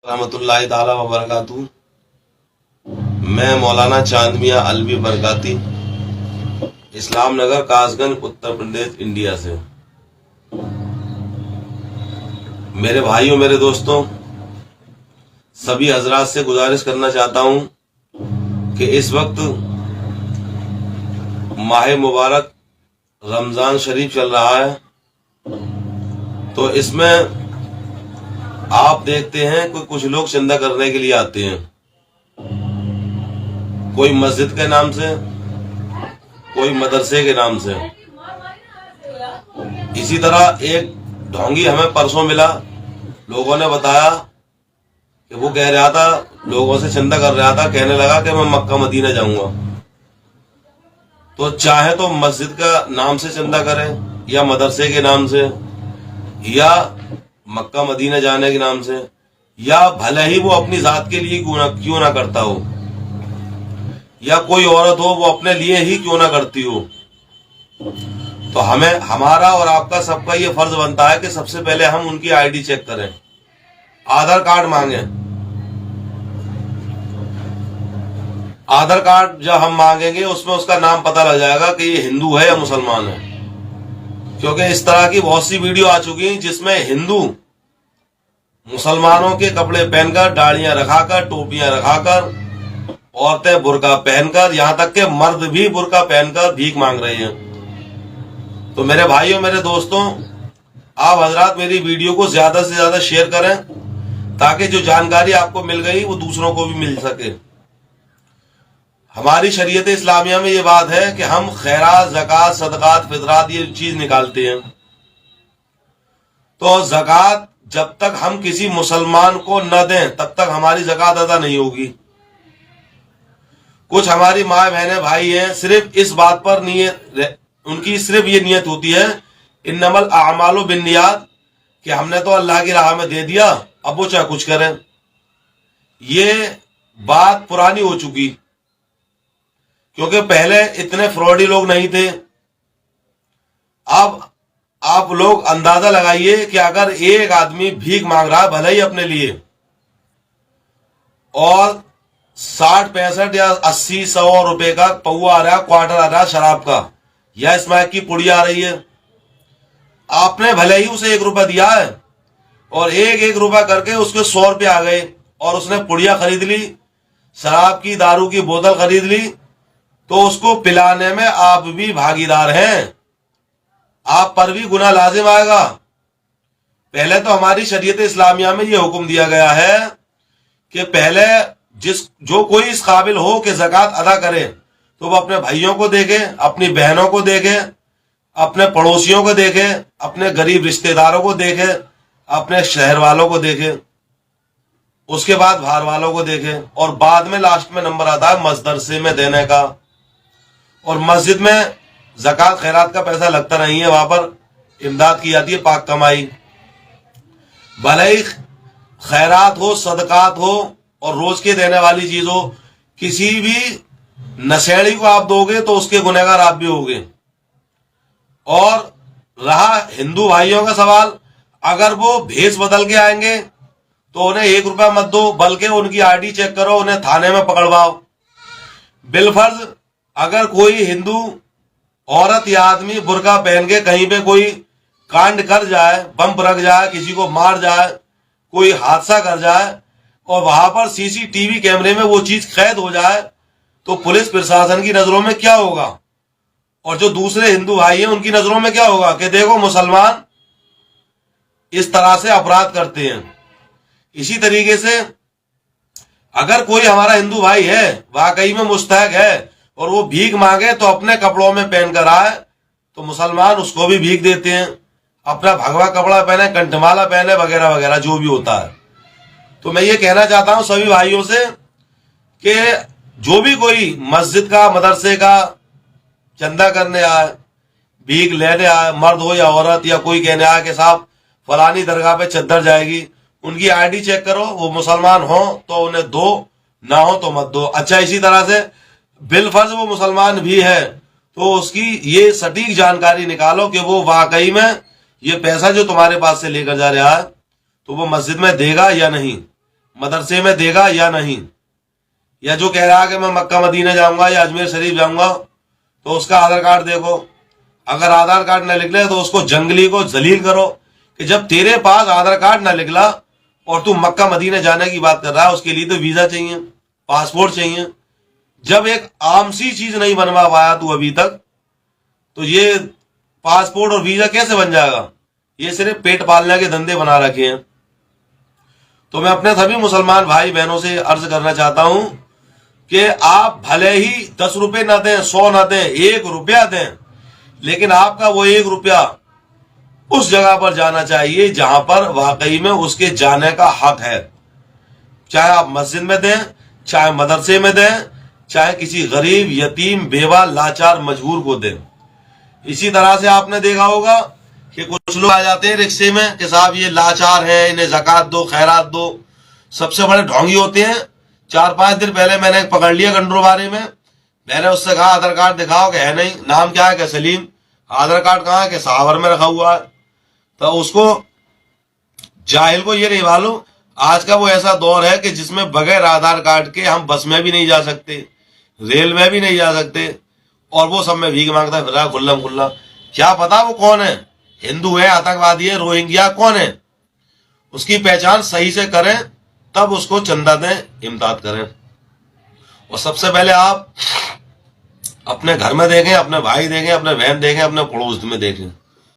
रहमतुल्लाहि ताला व बरकातहू। मैं मौलाना चांद मियां अलवी बरकाती, इस्लाम नगर, कासगंज, उत्तर प्रदेश, इंडिया से। मेरे भाइयों, मेरे दोस्तों, सभी हजरात से गुजारिश करना चाहता हूं कि इस वक्त माह मुबारक रमजान शरीफ चल रहा है, तो इसमें आप देखते हैं कि कुछ लोग चंदा करने के लिए आते हैं, कोई मस्जिद के नाम से, कोई मदरसे के नाम से। इसी तरह एक ढोंगी हमें परसों मिला, लोगों ने बताया कि वो कह रहा था, लोगों से चंदा कर रहा था, कहने लगा कि मैं मक्का मदीना जाऊंगा। तो चाहे तो मस्जिद का नाम से चंदा करें, या मदरसे के नाम से, या मक्का मदीना जाने के नाम से, या भले ही वो अपनी जात के लिए क्यों ना करता हो, या कोई औरत हो वो अपने लिए ही क्यों ना करती हो। तो हमें, हमारा और आपका सबका ये फर्ज बनता है कि सबसे पहले हम उनकी आईडी चेक करें, आधार कार्ड मांगे। आधार कार्ड जब हम मांगेंगे उसमें उसका नाम पता लग जाएगा कि ये हिंदू है या मुसलमान है, क्योंकि इस तरह की बहुत सी वीडियो आ चुकी हैं जिसमें हिंदू मुसलमानों के कपड़े पहनकर, दाढ़ियां रखाकर, टोपियां रखाकर, औरतें बुर्का पहनकर, यहां तक के मर्द भी बुर्का पहनकर भीख मांग रहे हैं। तो मेरे भाइयों, मेरे दोस्तों, आप हजरात मेरी वीडियो को ज्यादा से ज्यादा शेयर करें, ताकि जो जानकारी आपको मिल गई वो दूसरों को भी मिल सके। हमारी शरीयत इस्लामिया में ये बात है कि हम खैरात, ज़कात, सदकात, फितरात ये चीज निकालते हैं। तो ज़कात जब तक हम किसी मुसलमान को न दें तब तक हमारी ज़कात अदा नहीं होगी। कुछ हमारी माँ बहनें भाई हैं, सिर्फ इस बात पर नियत, उनकी सिर्फ ये नियत होती है, इन्नमल आमालु बिन्नियात, कि हमने तो अल्लाह की राह में दे दिया, अब वो चाहे कुछ करें। ये बात पुरानी हो चुकी, क्योंकि पहले इतने फ्रॉडी लोग नहीं थे। अब आप लोग अंदाजा लगाइए कि अगर एक आदमी भीख मांग रहा है, भले ही अपने लिए, और 60, 65 या 80, 100 रुपए का पौवा आ रहा है, क्वार्टर आ रहा है शराब का, या स्मैक की पुड़ी आ रही है, आपने भले ही उसे 1 रुपया दिया है, और एक रुपया करके उसके 100 रुपये आ गए, और उसने पुड़िया खरीद ली, शराब की, दारू की बोतल खरीद ली, तो उसको पिलाने में आप भी भागीदार हैं, आप पर भी गुनाह लाजिम आएगा। पहले तो हमारी शरीयत इस्लामिया में यह हुक्म दिया गया है कि पहले जो कोई इस काबिल हो कि ज़कात अदा करे, तो वो अपने भाइयों को देखे, अपनी बहनों को देखे, अपने पड़ोसियों को देखे, अपने गरीब रिश्तेदारों को देखे, अपने शहर वालों को देखे, उसके बाद बाहर वालों को देखे, और बाद में लास्ट में नंबर आता है मदरसे में देने का। और मस्जिद में ज़कात खैरात का पैसा लगता नहीं है, वहां पर इमदाद की जाती है, पाक कमाई। भले ही खैरात हो, सदकात हो, और रोज के देने वाली चीज हो, किसी भी नशेड़ी को आप दोगे तो उसके गुनहगार आप भी होगे। और रहा हिंदू भाइयों का सवाल, अगर वो भेष बदल के आएंगे तो उन्हें 1 रुपया मत दो, बल्कि उनकी आईडी चेक करो, उन्हें थाने में पकड़वाओ। बिलफर्ज अगर कोई हिंदू औरत या आदमी बुर्का पहन के कहीं पे कोई कांड कर जाए, बम रख जाए, किसी को मार जाए, कोई हादसा कर जाए, और वहां पर सीसीटीवी कैमरे में वो चीज कैद हो जाए, तो पुलिस प्रशासन की नजरों में क्या होगा, और जो दूसरे हिंदू भाई हैं उनकी नजरों में क्या होगा कि देखो मुसलमान इस तरह से अपराध करते हैं। इसी तरीके से अगर कोई हमारा हिंदू भाई है, वाकई में मुस्तहक है, और वो भीख मांगे तो अपने कपड़ों में पहनकर आए, तो मुसलमान उसको भी भीख देते हैं, अपना भगवा कपड़ा पहने, कंठमाला पहने, वगैरह वगैरह जो भी होता है। तो मैं ये कहना चाहता हूं सभी भाइयों से कि जो भी कोई मस्जिद का, मदरसे का चंदा करने आए, भीख लेने आए, मर्द हो या औरत, या कोई कहने आए कि साहब फलानी दरगाह पे चद्दर जाएगी, उनकी आईडी चेक करो, वो मुसलमान हो तो उन्हें दो, ना हो तो मत दो। अच्छा, इसी तरह से बिलफर्ज वो मुसलमान भी है तो उसकी ये सटीक जानकारी निकालो कि वो वाकई में ये पैसा जो तुम्हारे पास से लेकर जा रहा है तो वो मस्जिद में देगा या नहीं। मदरसे में देगा या नहीं, या जो कह रहा है कि मैं मक्का मदीना जाऊंगा या अजमेर शरीफ जाऊंगा, तो उसका आधार कार्ड देखो। अगर आधार कार्ड न निकले तो उसको जंगली को जलील करो कि जब तेरे पास आधार कार्ड न निकला और तू मक्का मदीना जाने की बात कर रहा है, उसके लिए तो वीजा चाहिए, पासपोर्ट चाहिए। जब एक आम सी चीज नहीं बनवा पाया तू अभी तक, तो ये पासपोर्ट और वीजा कैसे बन जाएगा? ये सिर्फ पेट पालने के धंधे बना रखे हैं। तो मैं अपने सभी मुसलमान भाई बहनों से अर्ज करना चाहता हूं कि आप भले ही 10 रुपए ना दें, 100 ना दें, 1 रुपया दें, लेकिन आपका वो 1 रुपया उस जगह पर जाना चाहिए जहां पर वाकई में उसके जाने का हक है। चाहे आप मस्जिद में दें, चाहे मदरसे में दें, चाहे किसी गरीब, यतीम, बेवा, लाचार, मजबूर को दें। इसी तरह से आपने देखा होगा कि कुछ लोग आ जाते हैं रिक्शे में कि साहब ये लाचार हैं, इन्हें ज़कात दो, खैरात दो। सबसे बड़े ढोंगी होते हैं। 4-5 दिन पहले मैंने पकड़ लिया गंडरवारे में। मैंने उससे कहा आधार कार्ड दिखाओ, कि है नहीं। नाम क्या है? कि सलीम। आधार कार्ड कहाँ है? कि सावर में रखा हुआ है। तो उसको, जाहिल को ये नहीं मालूम आज का वो ऐसा दौर है कि जिसमें बगैर आधार कार्ड के हम बस में भी नहीं जा सकते, रेल में भी नहीं जा सकते, और वो सब में भीख मांगता फिर रहा खुल्लम खुल्ला। क्या पता वो कौन है, हिंदू है, आतंकवादी है, रोहिंग्या कौन है। उसकी पहचान सही से करें, तब उसको चंदा दें, इमदाद करें। और सबसे पहले आप अपने घर में देखें, अपने भाई देखें, अपने बहन देखें, अपने पड़ोस में देखें।